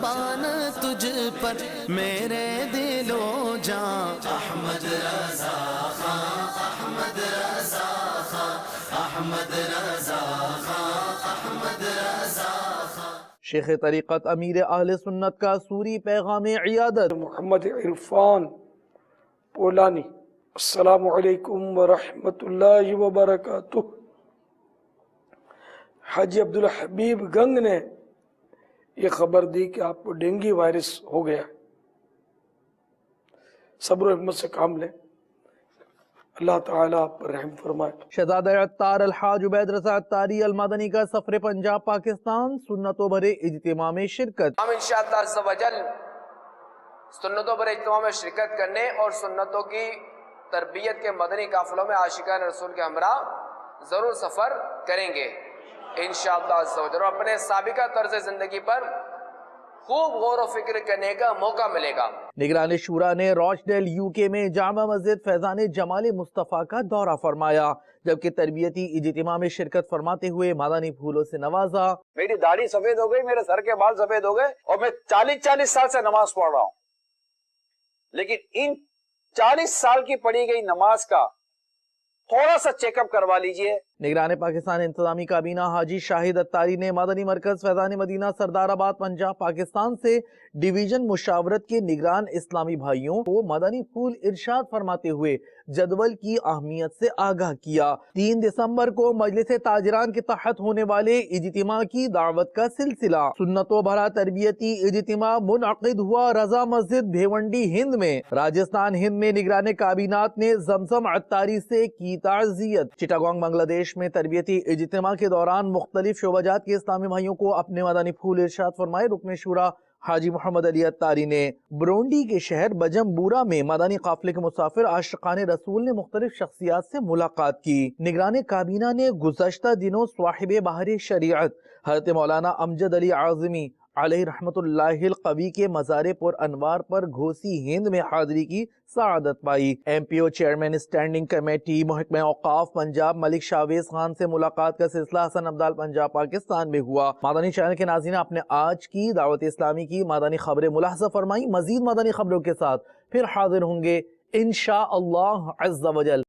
قربان تجھ پر میرے دل و جان احمد رضا خان احمد رضا خان احمد رضا خان احمد رضا خان شیخ طریقت امیر اہل سنت کا سوری پیغام عیادت محمد عرفان پولانی۔ السلام علیکم ورحمۃ اللہ وبرکاتہ۔ حاجی عبدالحبیب گنگ نے یہ خبر دی کہ آپ کو ڈینگی وائرس ہو گیا ہے، صبر و حکمت سے کام لیں، اللہ تعالیٰ آپ پر رحم فرمائے۔ شہزادہ عطار الحاج عبید رضا عطاری المدنی کا سفر پنجاب پاکستان سنتوں بھرے اجتماع میں شرکت۔ ہم انشاءاللہ عز و جل سنتوں بھرے اجتماع میں شرکت کرنے اور سنتوں کی تربیت کے مدنی قافلوں میں عاشقان رسول کے ہمراہ ضرور سفر کریں گے انشاءاللہ عز و جل، اور اپنے سابقہ طرز زندگی پر خوب غور و فکر کرنے کا موقع ملے گا۔ نگران شورا نے روچڈیل یو کے میں جامع مسجد فیضان جمال مصطفیٰ کا دورہ فرمایا، جبکہ تربیتی اجتماع میں شرکت فرماتے ہوئے مدنی پھولوں سے نوازا۔ میری داڑھی سفید ہو گئی، میرے سر کے بال سفید ہو گئے، اور میں 40 سال سے نماز پڑھ رہا ہوں، لیکن ان 40 سال کی پڑھی گئی نماز کا تھوڑا سا چیک اپ کروا لیجئے۔ نگران پاکستان انتظامی کابینہ حاجی شاہد اتاری نے مدنی مرکز فیضان مدینہ سردار آباد پنجاب پاکستان سے ڈویژن مشاورت کے نگران اسلامی بھائیوں کو مدنی پھول ارشاد فرماتے ہوئے جدول کی اہمیت سے آگاہ کیا۔ 3 دسمبر کو مجلس تاجران کے تحت ہونے والے اجتماع کی دعوت کا سلسلہ سنتوں بھرا تربیتی اجتماع منعقد ہوا رضا مسجد بھیونڈی ہند میں۔ راجستھان ہند میں نگران کابینات نے زمزم عطاری سے کی تعزیت۔ چٹاگانگ بنگلہ دیش میں تربیتی اجتماع کے دوران مختلف شعبہ جات کے اسلامی بھائیوں کو اپنے مدنی پھول ارشاد فرمائے۔ رکن شورا حاجی محمد علی عطاری نے برونڈی کے شہر بجمبورا میں مدنی قافلے کے مسافر عاشقان رسول نے مختلف شخصیات سے ملاقات کی۔ نگران کابینہ نے گزشتہ دنوں صاحب بحر شریعت حضرت مولانا امجد علی اعظمی علیہ رحمت اللہ القوی کے مزار پر انوار پر گھوسی ہند میں حاضری کی سعادت پائی۔ ایم پی او چیئرمین اسٹینڈنگ کمیٹی محکمہ اوقاف پنجاب ملک شاویز خان سے ملاقات کا سلسلہ حسن عبدال پنجاب پاکستان میں ہوا۔ مدنی چینل کے ناظرین، اپنے آج کی دعوت اسلامی کی مدنی خبریں ملاحظہ فرمائیں۔ مزید مدنی خبروں کے ساتھ پھر حاضر ہوں گے انشاءاللہ عز و جل۔